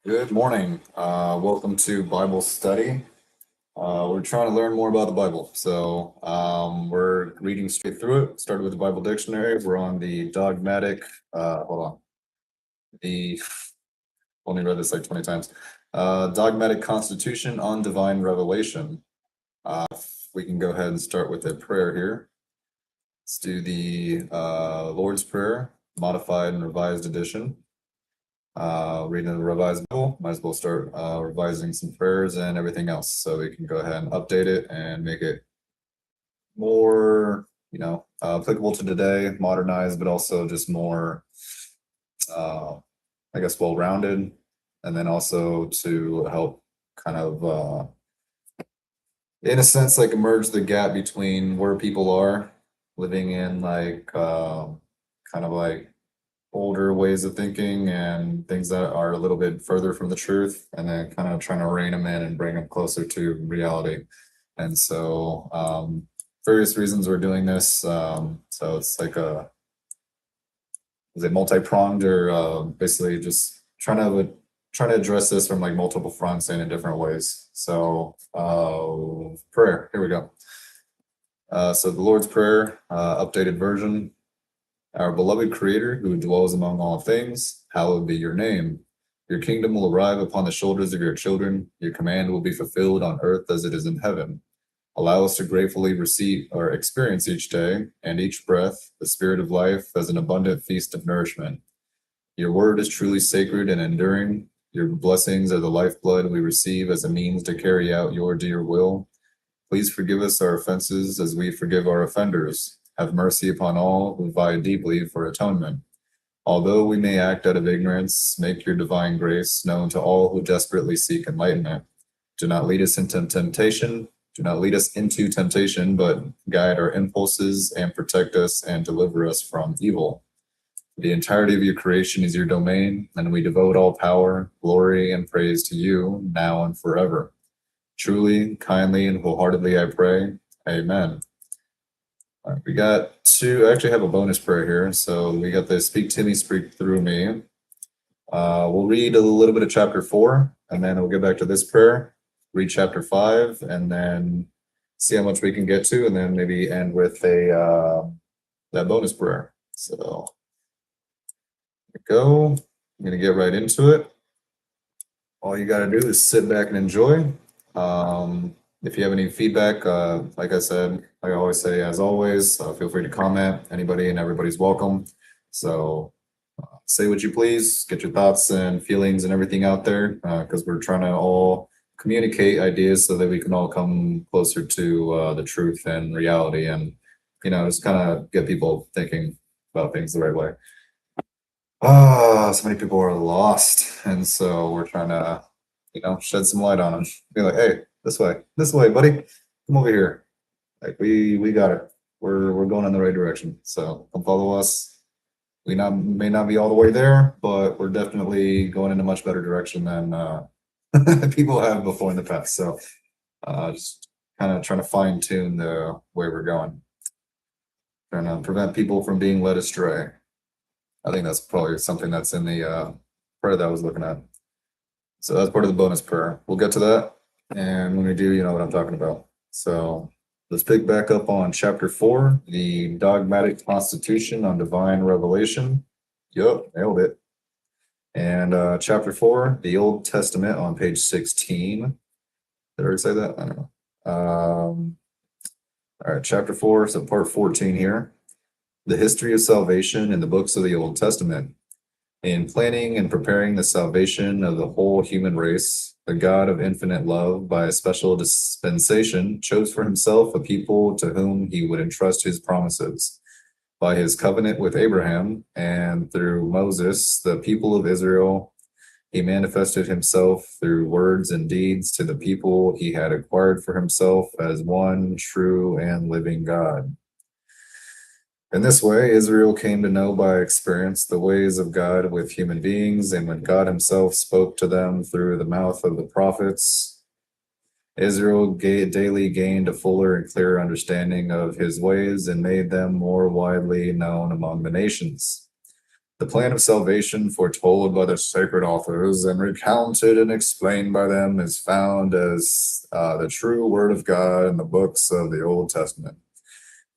Good morning. Welcome to Bible study. We're trying to learn more about the Bible. We're reading straight through it. Started with the Bible dictionary. We're on the dogmatic, hold on. The only read this like 20 times. Dogmatic Constitution on Divine Revelation. We can go ahead and start with a prayer here. Let's do the Lord's Prayer, modified and revised edition. Reading the revised Bible, might as well start revising some prayers and everything else, so we can go ahead and update it and make it more, applicable to today, modernized, but also just more, I guess, well-rounded, and then also to help kind of, in a sense, like merge the gap between where people are living in kind of like older ways of thinking and things that are a little bit further from the truth, and then kind of trying to rein them in and bring them closer to reality. And so various reasons we're doing this. So it's like is it multi-pronged, or basically just trying to address this from like multiple fronts and in different ways. So prayer, here we go. So the Lord's Prayer, updated version. Our beloved Creator, who dwells among all things, hallowed be your name. Your kingdom will arrive upon the shoulders of your children. Your command will be fulfilled on earth as it is in heaven. Allow us to gratefully receive or experience each day and each breath the spirit of life as an abundant feast of nourishment. Your word is truly sacred and enduring. Your blessings are the lifeblood we receive as a means to carry out your dear will. Please forgive us our offenses as we forgive our offenders. Have mercy upon all who vie deeply for atonement. Although we may act out of ignorance, make your divine grace known to all who desperately seek enlightenment. Do not lead us into temptation. Do not lead us into temptation, but guide our impulses and protect us and deliver us from evil. The entirety of your creation is your domain, and we devote all power, glory, and praise to you now and forever. Truly, kindly, and wholeheartedly I pray. Amen. All right, we got to actually have a bonus prayer here. So we got the Speak to Me, Speak Through Me. We'll read a little bit of chapter 4, and then we'll get back to this prayer, read chapter 5, and then see how much we can get to, and then maybe end with that bonus prayer. So here we go. I'm going to get right into it. All you got to do is sit back and enjoy. If you have any feedback, like I said, like I always say, as always, feel free to comment. Anybody and everybody's welcome. So say what you please, get your thoughts and feelings and everything out there, because we're trying to all communicate ideas so that we can all come closer to the truth and reality, and just kind of get people thinking about things the right way. So many people are lost, and so we're trying to shed some light on them. Be like, hey, this way, buddy, come over here. Like we got it. We're going in the right direction. So come follow us. We may not be all the way there, but we're definitely going in a much better direction than people have before in the past. So just kind of trying to fine tune the way we're going, trying to prevent people from being led astray. I think that's probably something that's in the prayer that I was looking at. So that's part of the bonus prayer. We'll get to that. And when we do, you know what I'm talking about. So let's pick back up on chapter 4, the Dogmatic Constitution on Divine Revelation. Yup, nailed it. And chapter 4, the Old Testament on page 16. Did I already say that? I don't know. All right, chapter 4, so part 14 here. The history of salvation in the books of the Old Testament. In planning and preparing the salvation of the whole human race, the God of infinite love, by a special dispensation, chose for himself a people to whom he would entrust his promises. By his covenant with Abraham, and through Moses, the people of Israel, he manifested himself through words and deeds to the people he had acquired for himself as one true and living God. In this way, Israel came to know by experience the ways of God with human beings, and when God himself spoke to them through the mouth of the prophets, Israel daily gained a fuller and clearer understanding of his ways and made them more widely known among the nations. The plan of salvation foretold by the sacred authors and recounted and explained by them is found as the true word of God in the books of the Old Testament.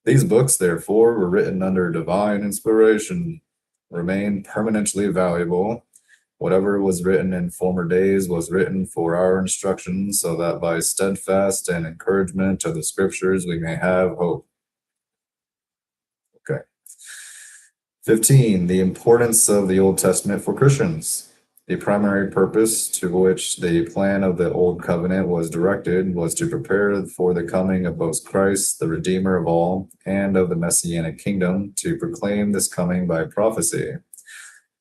These books, therefore, were written under divine inspiration, remain permanently valuable. Whatever was written in former days was written for our instruction, so that by steadfast and encouragement of the scriptures we may have hope. Okay. 15, the importance of the Old Testament for Christians. The primary purpose to which the plan of the Old Covenant was directed was to prepare for the coming of both Christ, the Redeemer of all, and of the Messianic kingdom, to proclaim this coming by prophecy,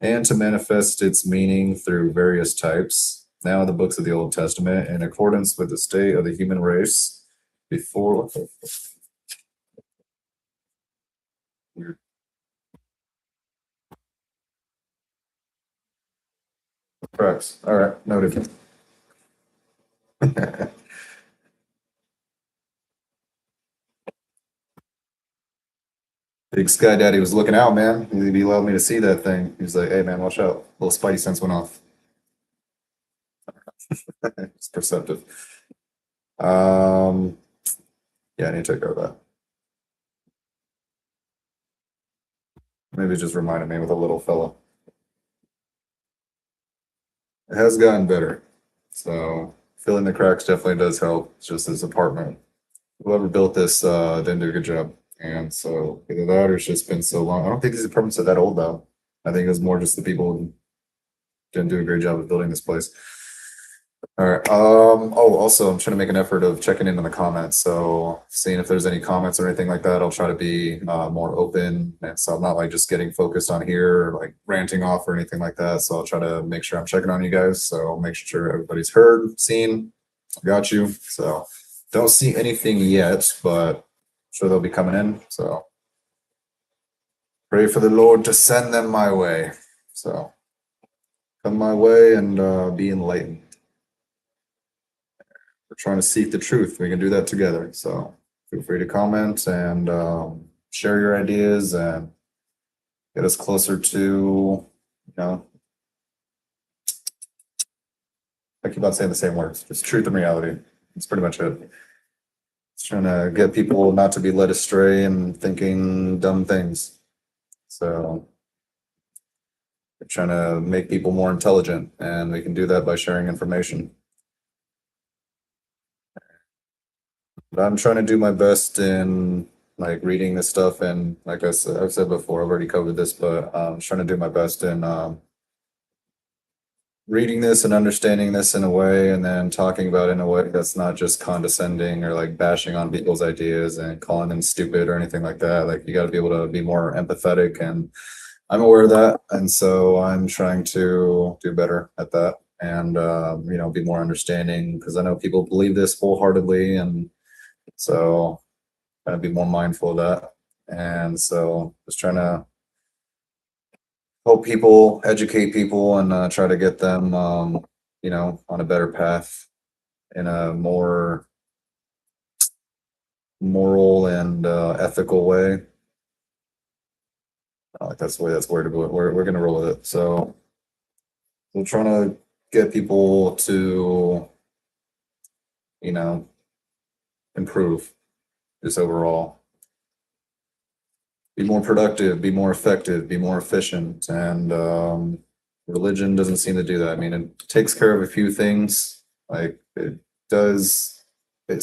and to manifest its meaning through various types. Now the books of the Old Testament, in accordance with the state of the human race, before... Weird. Correct. All right, noted. Big Sky Daddy was looking out, man. He allowed me to see that thing. He was like, hey, man, watch out. Little spidey sense went off. It's perceptive. Yeah, I need to take care of that. Maybe it just reminded me with a little fella. It has gotten better. So filling the cracks definitely does help. It's just this apartment. Whoever built this didn't do a good job. And so either that or it's just been so long. I don't think these apartments are that old though. I think it was more just the people who didn't do a great job of building this place. All right. Oh, also, I'm trying to make an effort of checking in on the comments. So, seeing if there's any comments or anything like that, I'll try to be more open. And so, I'm not like just getting focused on here or like ranting off or anything like that. So, I'll try to make sure I'm checking on you guys. So, make sure everybody's heard, seen, got you. So, don't see anything yet, but I'm sure they'll be coming in. So, pray for the Lord to send them my way. So, come my way and be enlightened. We're trying to seek the truth. We can do that together. So feel free to comment and share your ideas and get us closer to, I keep on saying the same words. Just truth and reality. That's pretty much it. It's trying to get people not to be led astray and thinking dumb things. So we're trying to make people more intelligent, and we can do that by sharing information. But I'm trying to do my best in like reading this stuff, and like I've said before, I've already covered this, but I'm trying to do my best in reading this and understanding this in a way, and then talking about it in a way that's not just condescending or like bashing on people's ideas and calling them stupid or anything like that. Like you got to be able to be more empathetic, and I'm aware of that, and so I'm trying to do better at that, and be more understanding, because I know people believe this wholeheartedly, and so trying to be more mindful of that. And so just trying to help people, educate people, and try to get them, on a better path in a more moral and ethical way. That's the way that's where to go. We're going to roll with it. So we're trying to get people to, improve just overall. Be more productive, be more effective, be more efficient. And religion doesn't seem to do that. I mean, it takes care of a few things. Like it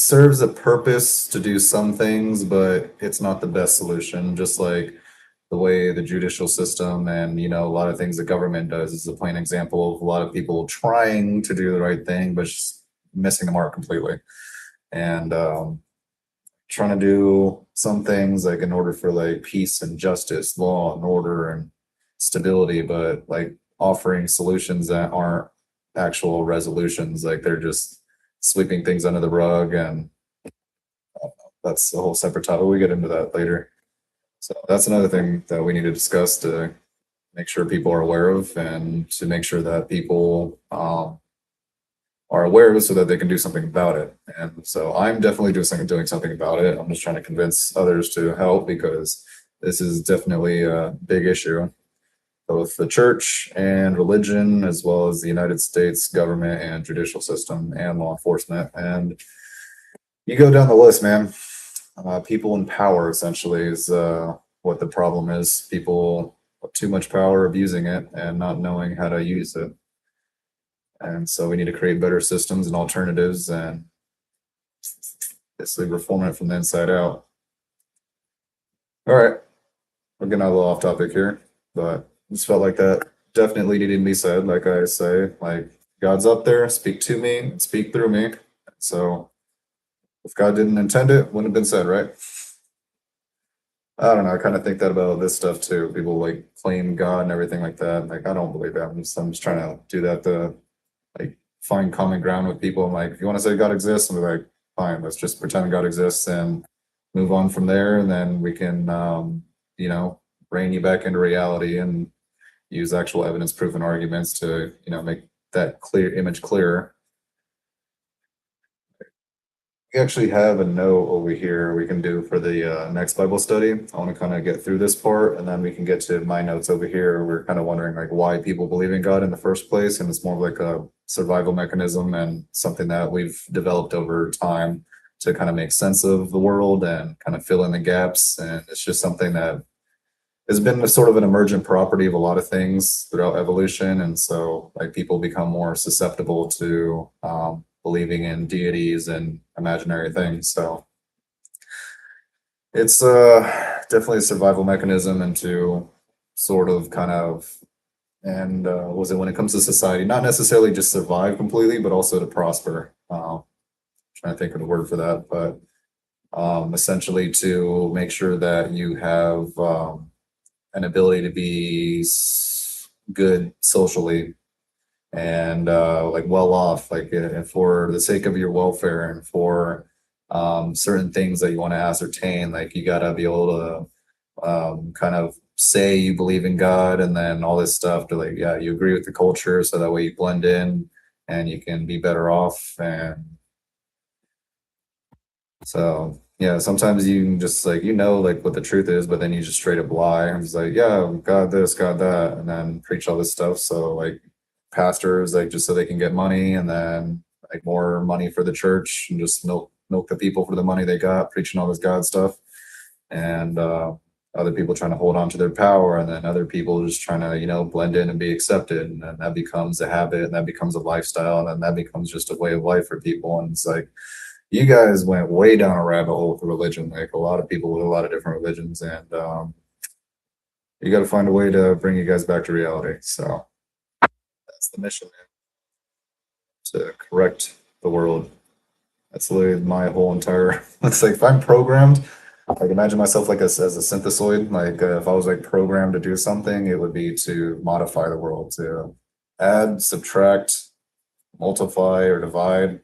serves a purpose to do some things, but it's not the best solution. Just like the way the judicial system and, a lot of things the government does is a plain example of a lot of people trying to do the right thing, but just missing the mark completely. And trying to do some things like in order for like peace and justice, law and order and stability, but like offering solutions that aren't actual resolutions. Like they're just sweeping things under the rug, and that's a whole separate topic. We get into that later. So that's another thing that we need to discuss to make sure people are aware of, and to make sure that people are aware of it so that they can do something about it. And so I'm definitely doing something about it. I'm just trying to convince others to help, because this is definitely a big issue. both the church and religion, as well as the United States government and judicial system and law enforcement. And you go down the list, man. People in power essentially is what the problem is. People with too much power abusing it and not knowing how to use it. And so we need to create better systems and alternatives and basically reform it from the inside out. All right, we're getting a little off topic here, but just felt like that definitely needed to be said. Like I say, like God's up there, speak to me, and speak through me. So if God didn't intend it, wouldn't have been said, right? I don't know. I kind of think that about this stuff too. People like claim God and everything like that. Like I don't believe that. I'm just trying to do that to like find common ground with people. I'm like, if you want to say God exists, I'm like, fine, let's just pretend God exists and move on from there, and then we can, rein you back into reality and use actual evidence, proof, and arguments to, make that clear image clearer. We actually have a note over here we can do for the next Bible study. I want to kind of get through this part, and then we can get to my notes over here. We're kind of wondering like why people believe in God in the first place, and it's more of like a survival mechanism and something that we've developed over time to kind of make sense of the world and kind of fill in the gaps. And it's just something that has been a sort of an emergent property of a lot of things throughout evolution. And so like people become more susceptible to believing in deities and imaginary things. So it's definitely a survival mechanism and to sort of kind of, and was it when it comes to society, not necessarily just survive completely, but also to prosper. Trying to think of the word for that, but essentially to make sure that you have an ability to be good socially and like well off, like for the sake of your welfare and for certain things that you want to ascertain, like you got to be able to kind of say you believe in God and then all this stuff to like, yeah, you agree with the culture so that way you blend in and you can be better off. And so yeah, sometimes you can just like like what the truth is, but then you just straight up lie and it's like, yeah, God this, God that, and then preach all this stuff. So like pastors like just so they can get money and then like more money for the church and just milk the people for the money they got, preaching all this God stuff. And other people trying to hold on to their power, and then other people just trying to, blend in and be accepted. And then that becomes a habit and that becomes a lifestyle and then that becomes just a way of life for people. And it's like, you guys went way down a rabbit hole with religion, like a lot of people with a lot of different religions, and you got to find a way to bring you guys back to reality. So that's the mission, man, to correct the world. That's literally my whole entire. It's like if I'm programmed, like imagine myself like as a synthesoid. Like if I was like programmed to do something, it would be to modify the world, to add, subtract, multiply, or divide.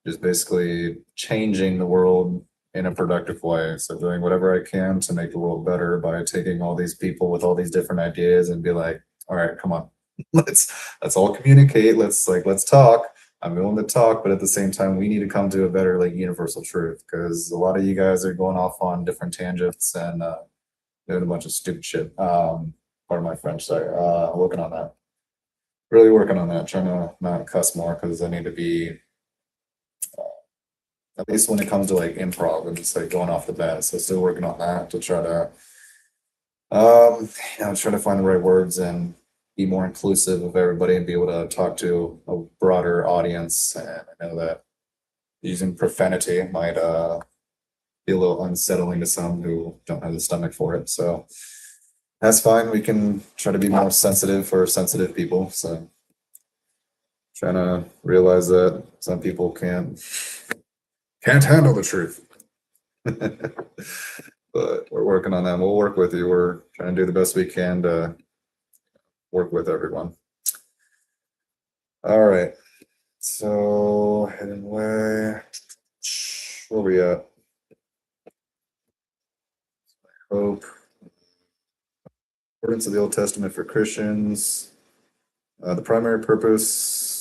Just basically changing the world in a productive way. So doing whatever I can to make the world better by taking all these people with all these different ideas and be like, all right, come on, let's all communicate. Let's talk. I'm willing to talk, but at the same time, we need to come to a better like universal truth, because a lot of you guys are going off on different tangents and doing a bunch of stupid shit. Pardon my French, sorry. Working on that. Really working on that. Trying to not cuss more because I need to be, at least when it comes to like improv and just like going off the bat. So still working on that to try to, try to find the right words and be more inclusive of everybody and be able to talk to a broader audience. And I know that using profanity might be a little unsettling to some who don't have the stomach for it. So that's fine. We can try to be more sensitive for sensitive people. So trying to realize that some people can't handle the truth. But we're working on that. We'll work with you. We're trying to do the best we can to work with everyone. All right. So heading away. Where we at? Hope. According to the Old Testament for Christians, the primary purpose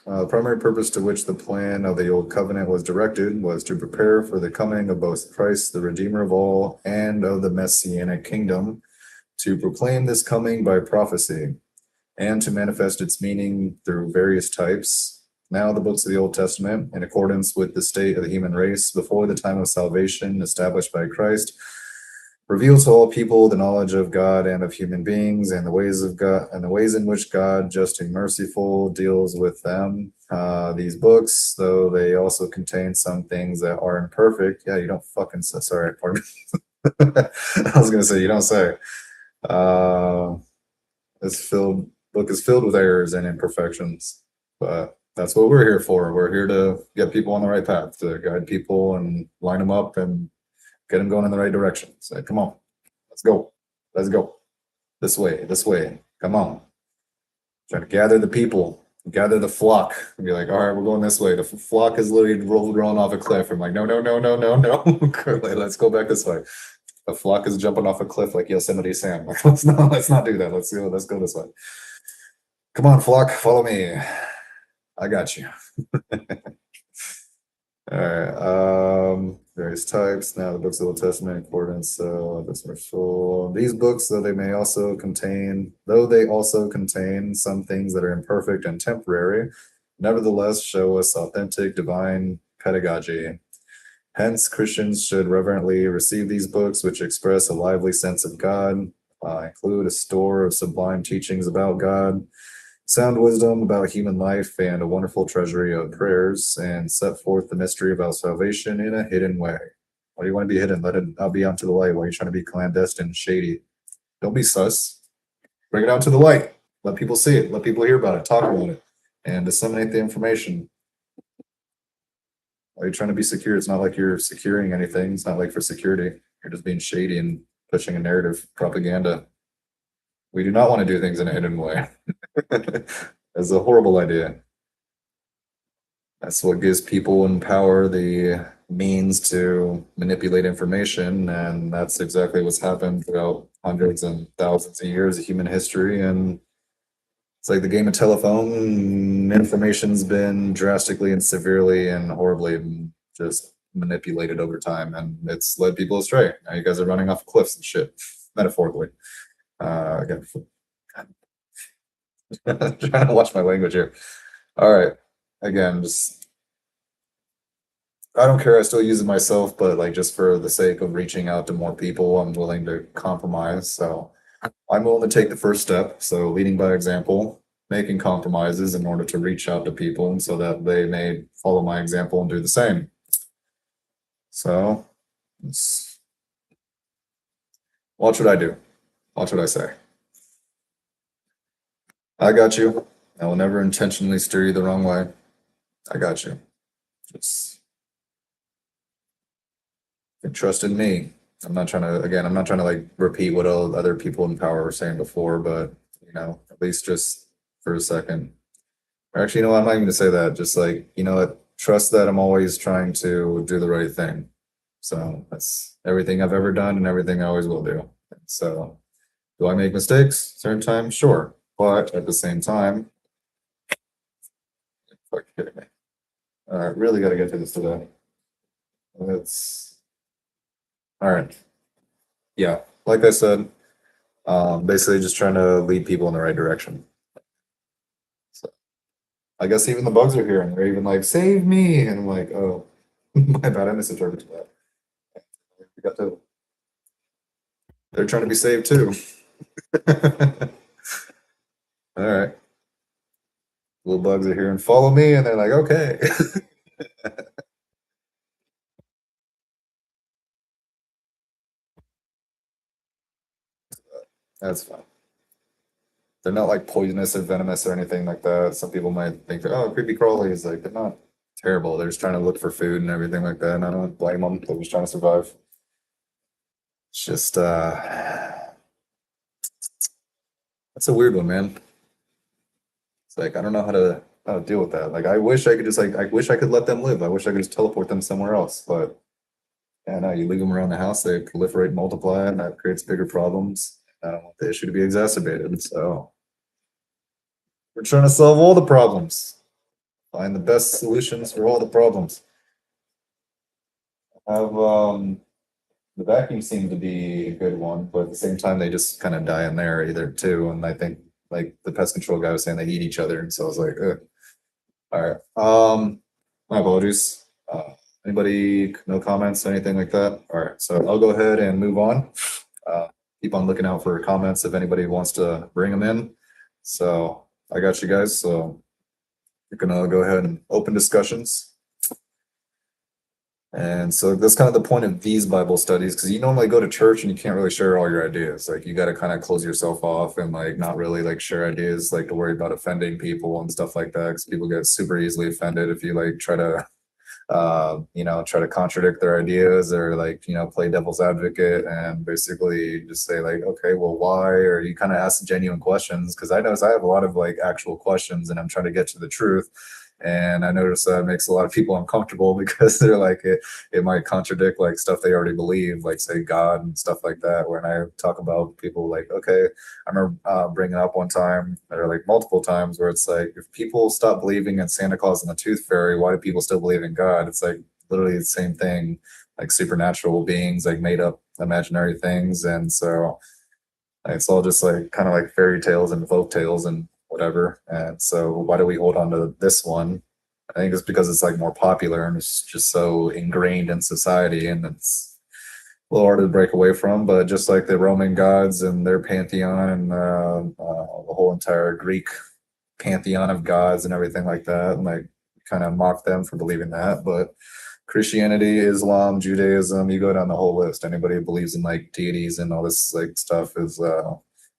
to which the plan of the Old Covenant was directed was to prepare for the coming of both Christ, the Redeemer of all, and of the Messianic kingdom, to proclaim this coming by prophecy, and to manifest its meaning through various types. Now the books of the Old Testament, in accordance with the state of the human race before the time of salvation established by Christ, reveal to all people the knowledge of God and of human beings, and the ways of God and the ways in which God, just and merciful, deals with them. These books, though they also contain some things that are imperfect. Yeah, you don't fucking say. Sorry, pardon me. I was gonna say you don't say. This book is filled with errors and imperfections, but that's what we're here for. We're here to get people on the right path, to guide people and line them up and get them going in the right direction. Say, come on, let's go. Let's go. This way, this way. Come on. Try to gather the people, gather the flock, and be like, all right, we're going this way. The flock is literally rolling off a cliff. I'm like, no, no, no, no, no, no. Let's go back this way. The flock is jumping off a cliff like Yosemite Sam. Like, let's not do that. Let's go this way. Come on, flock, follow me. I got you. All right. Various types. Now the books of the Old Testament, in accordance. This merciful. These books, though they also contain some things that are imperfect and temporary, nevertheless show us authentic divine pedagogy. Hence, Christians should reverently receive these books, which express a lively sense of God, include a store of sublime teachings about God, sound wisdom about human life, and a wonderful treasury of prayers, and set forth the mystery about salvation in a hidden way. Why do you want to be hidden? Let it out be onto the light. Why are you trying to be clandestine, shady? Don't be sus. Bring it out to the light. Let people see it. Let people hear about it. Talk about it. And disseminate the information. Why are you trying to be secure? It's not like you're securing anything. It's not like for security. You're just being shady and pushing a narrative propaganda. We do not want to do things in a hidden way. That's a horrible idea. That's what gives people in power the means to manipulate information, and that's exactly what's happened throughout hundreds and thousands of years of human history. And it's like the game of telephone. Information's been drastically and severely and horribly just manipulated over time, and it's led people astray. Now you guys are running off cliffs and shit, metaphorically. Again, trying to watch my language here. All right. Again, just I don't care. I still use it myself, but like just for the sake of reaching out to more people, I'm willing to compromise. So I'm willing to take the first step. So leading by example, making compromises in order to reach out to people and so that they may follow my example and do the same. So watch what I do. Watch what I say. I got you. I will never intentionally steer you the wrong way. I got you. Just trust in me. I'm not trying to like repeat what all other people in power were saying before, but at least just for a second. Or actually, I'm not even gonna say that. Just like, what? Trust that I'm always trying to do the right thing. So that's everything I've ever done and everything I always will do. So do I make mistakes certain times? Sure. But at the same time, fuck kidding me. All right, really got to get to this today. It's all right. Yeah, like I said, basically just trying to lead people in the right direction. So I guess even the bugs are here and they're even like, save me. And I'm like, oh, my bad, I misinterpreted that. We got to, they're trying to be saved too. All right. Little bugs are here and follow me, and they're like, okay. That's fine. They're not like poisonous or venomous or anything like that. Some people might think, oh, creepy crawlies. Like, they're not terrible. They're just trying to look for food and everything like that. And I don't blame them. They're just trying to survive. It's just, that's a weird one, man. It's like, I don't know how to deal with that. Like, I wish I could let them live. I wish I could just teleport them somewhere else. But yeah, no, you leave them around the house, they proliferate and multiply, and that creates bigger problems. I don't want the issue to be exacerbated. So we're trying to solve all the problems, find the best solutions for all the problems. I have the vacuum seemed to be a good one, but at the same time, they just kind of die in there either too. And I think like the pest control guy was saying they eat each other, and so I was like, ugh. All right. My apologies. Anybody, no comments, anything like that? All right, so I'll go ahead and move on. Uh, Keep on looking out for comments if anybody wants to bring them in. So I got you guys. So we're gonna go ahead and open discussions. And so that's kind of the point of these Bible studies, because you normally go to church and you can't really share all your ideas. Like you got to kind of close yourself off and like not really like share ideas, like to worry about offending people and stuff like that. Because people get super easily offended if you like try to try to contradict their ideas or like, play devil's advocate and basically just say like, okay, well, why? Or you kind of ask genuine questions. Cause I notice I have a lot of like actual questions and I'm trying to get to the truth. And I notice that makes a lot of people uncomfortable because they're like, it might contradict like stuff they already believe, like say God and stuff like that. When I talk about people like, okay, I remember bringing up one time or like multiple times where it's like, if people stop believing in Santa Claus and the Tooth Fairy, why do people still believe in God? It's like literally the same thing, like supernatural beings, like made up imaginary things. And so it's all just like kind of like fairy tales and folk tales and whatever. And so why do we hold on to this one? I think it's because it's like more popular and it's just so ingrained in society and it's a little hard to break away from. But just like the Roman gods and their pantheon and the whole entire Greek pantheon of gods and everything like that, and like kind of mock them for believing that. But Christianity, Islam, Judaism, you go down the whole list. Anybody who believes in like deities and all this like stuff is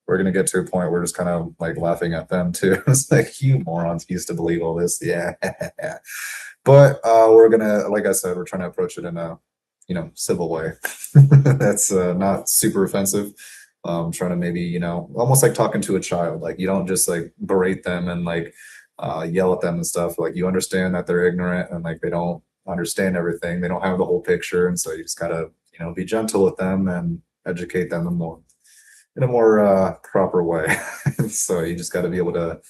we're gonna get to a point where we're just kind of like laughing at them too. It's like you morons used to believe all this. Yeah. But we're gonna, like I said, we're trying to approach it in a civil way. That's not super offensive. Trying to maybe, almost like talking to a child. Like you don't just like berate them and like yell at them and stuff. Like you understand that they're ignorant and like they don't understand everything. They don't have the whole picture, and so you just gotta, be gentle with them and educate them in a more proper way. So you just got to be able to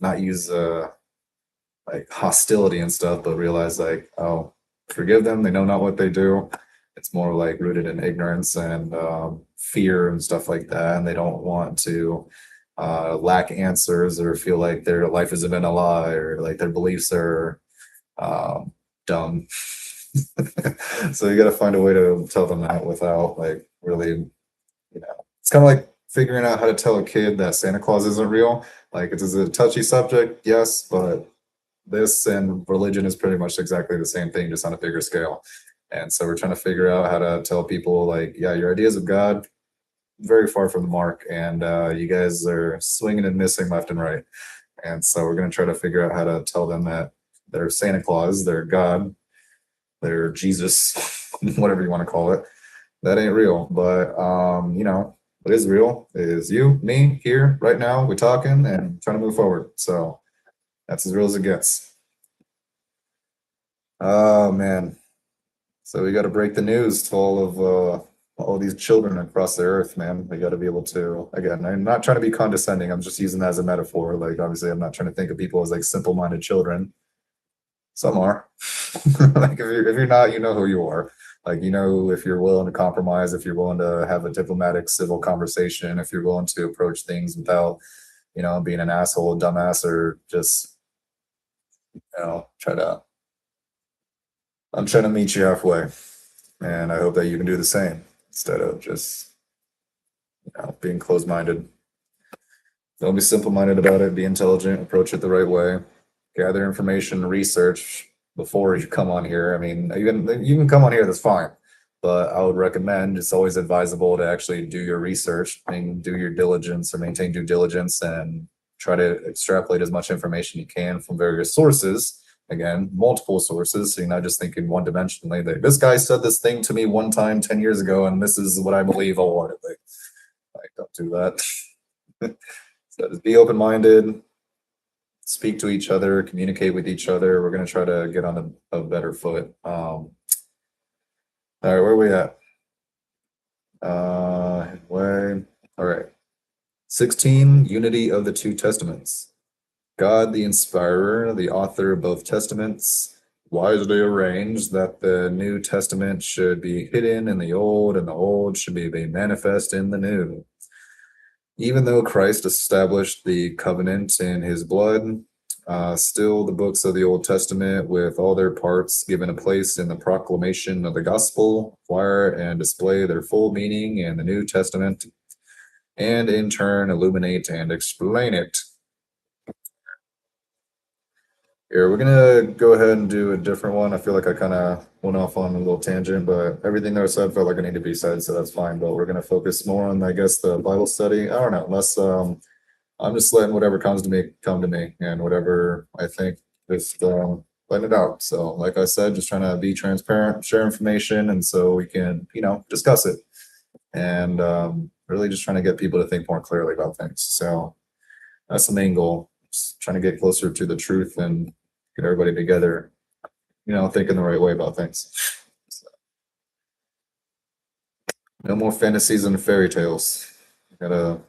not use like hostility and stuff, but realize like, oh, forgive them. They know not what they do. It's more like rooted in ignorance and fear and stuff like that. And they don't want to lack answers or feel like their life has been a lie or like their beliefs are dumb. So you got to find a way to tell them that without like really, it's kind of like figuring out how to tell a kid that Santa Claus isn't real. Like it is a touchy subject, yes, but this and religion is pretty much exactly the same thing, just on a bigger scale. And so we're trying to figure out how to tell people like, yeah, your ideas of God very far from the mark, and you guys are swinging and missing left and right. And so we're going to try to figure out how to tell them that they're Santa Claus, they're God, they're Jesus, whatever you want to call it. That ain't real, but what is real is you, me, here, right now. We're talking and trying to move forward. So that's as real as it gets. Oh man. So we got to break the news to all these children across the earth, man. We got to be able to. Again, I'm not trying to be condescending. I'm just using that as a metaphor. Like obviously, I'm not trying to think of people as like simple-minded children. Some are. Like if you're not, you know who you are. Like if you're willing to compromise, if you're willing to have a diplomatic, civil conversation, if you're willing to approach things without, being an asshole, dumbass, or just try to. I'm trying to meet you halfway, and I hope that you can do the same instead of just being closed-minded. Don't be simple-minded about it. Be intelligent. Approach it the right way. Gather information, research before you come on here. I mean, you can come on here. That's fine, but I would recommend it's always advisable to actually do your research and do your diligence or maintain due diligence and try to extrapolate as much information you can from various sources. Again, multiple sources, so you're not just thinking one-dimensionally. Like, this guy said this thing to me one time 10 years ago, and this is what I believe wholeheartedly. Like, don't do that. So just be open-minded, speak to each other, communicate with each other. We're going to try to get on a better foot. All right, where are we at? All right. 16, unity of the two testaments. God, the inspirer, the author of both testaments, wisely arranged that the New Testament should be hidden in the Old, and the Old should be made manifest in the New. Even though Christ established the covenant in his blood, still the books of the Old Testament, with all their parts, given a place in the proclamation of the gospel, acquire and display their full meaning in the New Testament, and in turn illuminate and explain it. Here, we're gonna go ahead and do a different one. I feel like I kind of went off on a little tangent, but everything that I said felt like I need to be said, so that's fine. But we're gonna focus more on, I guess, the Bible study. I don't know, unless I'm just letting whatever comes to me come to me, and whatever I think, just letting it out. So, like I said, just trying to be transparent, share information, and so we can, discuss it, and really just trying to get people to think more clearly about things. So that's the main goal. Just trying to get closer to the truth and get everybody together, thinking the right way about things. So, no more fantasies and fairy tales. We gotta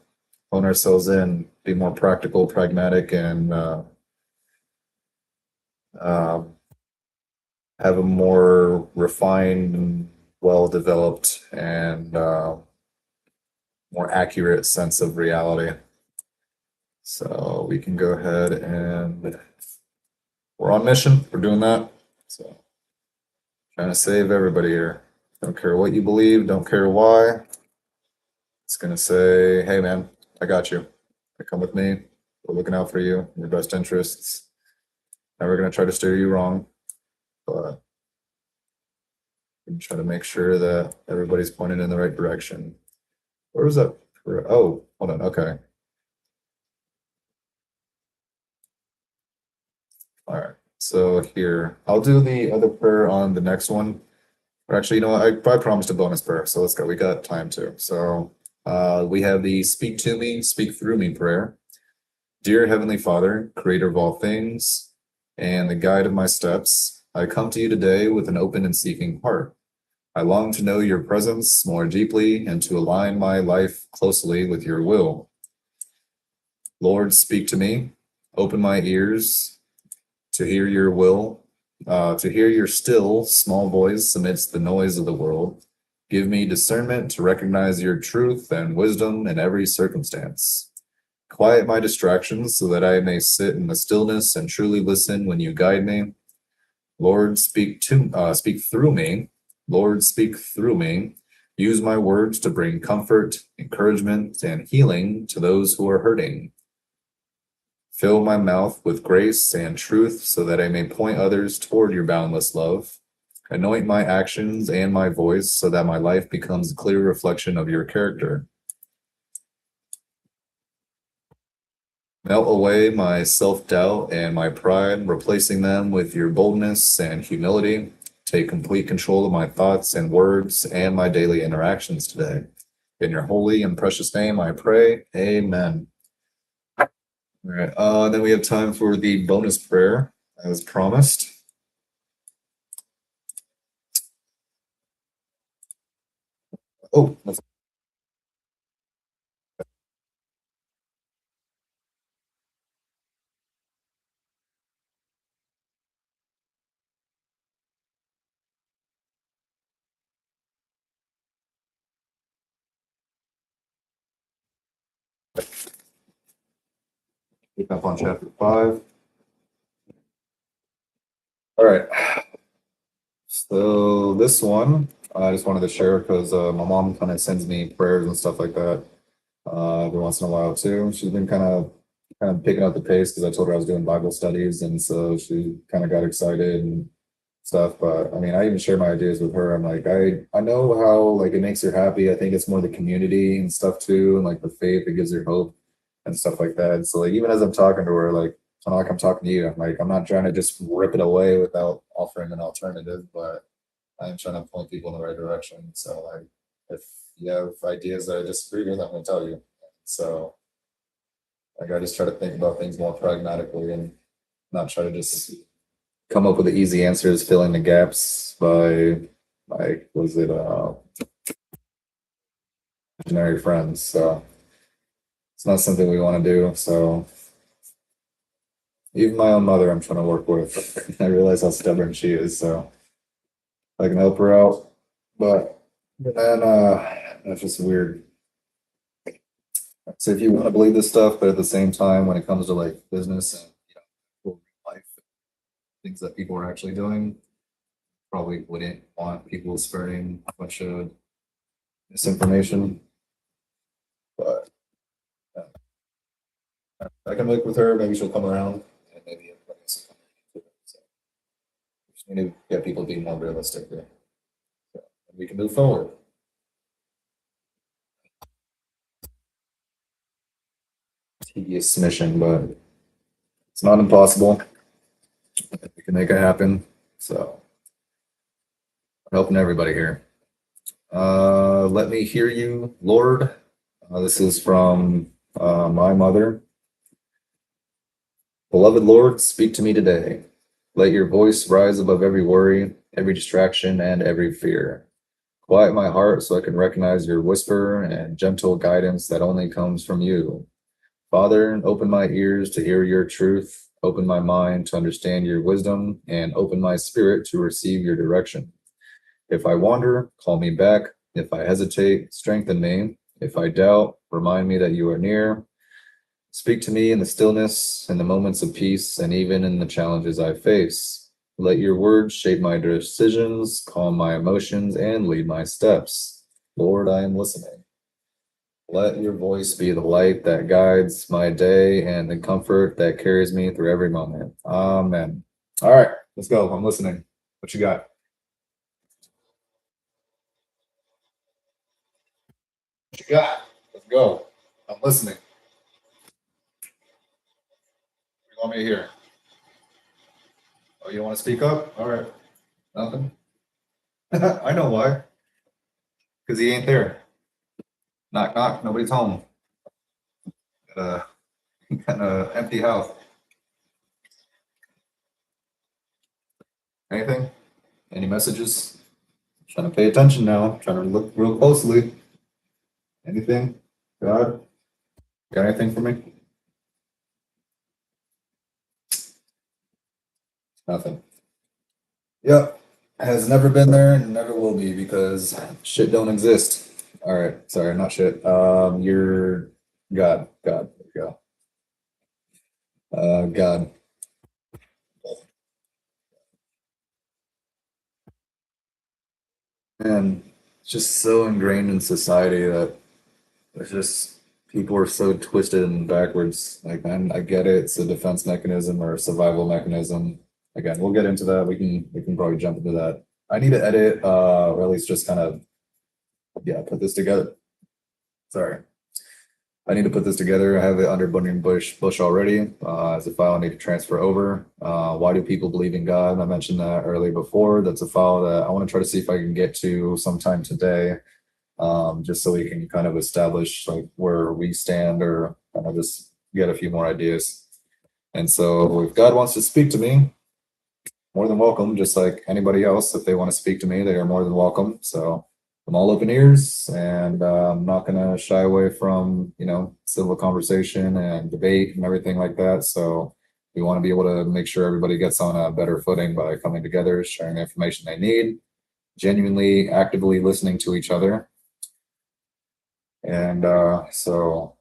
hone ourselves in, be more practical, pragmatic, and have a more refined and well-developed and more accurate sense of reality. So we can go ahead and we're on mission. We're doing that. So trying to save everybody here. Don't care what you believe. Don't care why. It's gonna say, hey man, I got you. Come with me. We're looking out for you, in your best interests. Never gonna try to steer you wrong, but we can try to make sure that everybody's pointed in the right direction. Where was that? Oh, hold on. Okay. All right. So here, I'll do the other prayer on the next one. Or actually, I promised a bonus prayer, so let's go. We got time too. So we have the speak to me, speak through me prayer. Dear Heavenly Father, creator of all things, and the guide of my steps, I come to you today with an open and seeking heart. I long to know your presence more deeply and to align my life closely with your will. Lord, speak to me. Open my ears to hear your will, to hear your still, small voice amidst the noise of the world. Give me discernment to recognize your truth and wisdom in every circumstance. Quiet my distractions so that I may sit in the stillness and truly listen when you guide me. Lord, speak through me. Lord, speak through me. Use my words to bring comfort, encouragement, and healing to those who are hurting. Fill my mouth with grace and truth so that I may point others toward your boundless love. Anoint my actions and my voice so that my life becomes a clear reflection of your character. Melt away my self-doubt and my pride, replacing them with your boldness and humility. Take complete control of my thoughts and words and my daily interactions today. In your holy and precious name, I pray. Amen. All right. Then we have time for the bonus prayer, as promised. Oh, let's pick up on chapter 5. All right. So this one, I just wanted to share because my mom kind of sends me prayers and stuff like that every once in a while too. She's been kind of picking up the pace because I told her I was doing Bible studies, and so she kind of got excited and stuff. But I mean, I even share my ideas with her. I'm like, I know how like it makes her happy. I think it's more the community and stuff too, and like the faith that gives her hope and stuff like that. So like even as I'm talking to her, like it's not like I'm talking to you. I'm like I'm not trying to just rip it away without offering an alternative, but I'm trying to point people in the right direction. So like if you have ideas that I disagree with, I'm going to tell you. So like I just try to think about things more pragmatically and not try to just come up with the easy answers, filling the gaps by like was it imaginary friends. So it's not something we want to do. So Even my own mother, I'm trying to work with. I realize how stubborn she is, so I can help her out. But then, that's just weird. So if you want to believe this stuff, but at the same time, when it comes to like business and real life things that people are actually doing, probably wouldn't want people spreading a bunch of misinformation. But I can work with her. Maybe she'll come around, and maybe everybody else will come around. So we just need to get people to be more realistic there. So we can move forward. Tedious mission, but it's not impossible. We can make it happen. So I'm helping everybody here. Let me hear you, Lord. This is from my mother. Beloved Lord, speak to me today. Let your voice rise above every worry, every distraction, and every fear. Quiet my heart so I can recognize your whisper and gentle guidance that only comes from you. Father, open my ears to hear your truth, open my mind to understand your wisdom, and open my spirit to receive your direction. If I wander, call me back. If I hesitate, strengthen me. If I doubt, remind me that you are near. Speak to me in the stillness, in the moments of peace, and even in the challenges I face. Let your words shape my decisions, calm my emotions, and lead my steps. Lord, I am listening. Let your voice be the light that guides my day and the comfort that carries me through every moment. Amen. All right, let's go. I'm listening. What you got? What you got? Let's go. I'm listening. What do you want me to hear? Oh, you don't want to speak up? All right. Nothing. I know why. Because he ain't there. Knock, knock. Nobody's home. Got a empty house. Anything? Any messages? Trying to pay attention now. Trying to look real closely. Anything? God? Got anything for me? Nothing. Yep. Has never been there and never will be because shit don't exist. All right. Sorry, not shit. You're God. God. There you go. God. And it's just so ingrained in society that it's just people are so twisted and backwards. Like, man, I get it. It's a defense mechanism or a survival mechanism. Again, we'll get into that. We can probably jump into that. I need to edit, or at least just kind of put this together. Sorry. I need to put this together. I have it under burning bush already as a file I need to transfer over. Why do people believe in God? I mentioned that earlier before. That's a file that I want to try to see if I can get to sometime today, just so we can kind of establish like where we stand or kind of just get a few more ideas. And so if God wants to speak to me, more than welcome, just like anybody else. If they want to speak to me, they are more than welcome. So I'm all open ears, and I'm not going to shy away from, civil conversation and debate and everything like that. So we want to be able to make sure everybody gets on a better footing by coming together, sharing the information they need, genuinely, actively listening to each other. And so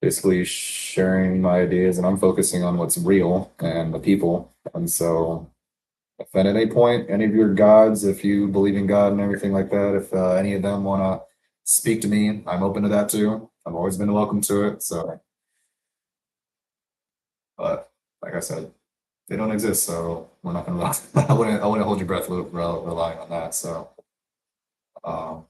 basically sharing my ideas, and I'm focusing on what's real and the people. And so if at any point, any of your gods, if you believe in God and everything like that, if any of them want to speak to me, I'm open to that too. I've always been welcome to it. So, but like I said, they don't exist. So we're not going to, I wouldn't hold your breath relying on that. So, um,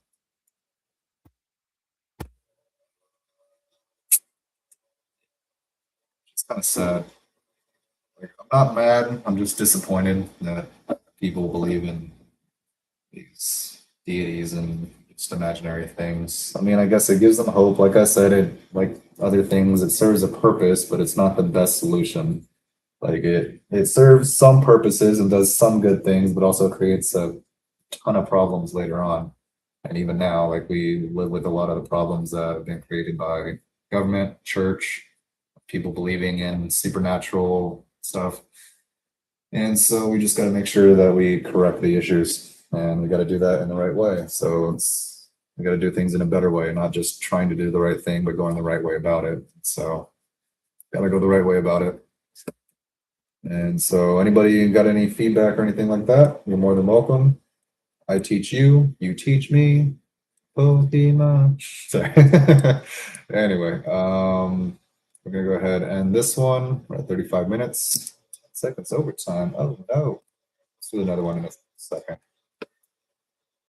it's kind of sad. Like, I'm not mad. I'm just disappointed that people believe in these deities and just imaginary things. I mean, I guess it gives them hope. Like I said, it like other things, it serves a purpose, but it's not the best solution. Like it serves some purposes and does some good things, but also creates a ton of problems later on. And even now, like we live with a lot of the problems that have been created by government, church, people believing in supernatural stuff. And so we just got to make sure that we correct the issues, and we got to do that in the right way. So we got to do things in a better way, not just trying to do the right thing, but going the right way about it. So got to go the right way about it. And so anybody got any feedback or anything like that, you're more than welcome. I teach you, you teach me. Pokemon. Sorry. Anyway, we're gonna go ahead and this one, we're at 35 minutes, 10 seconds overtime. Oh no. Let's do another one in a second.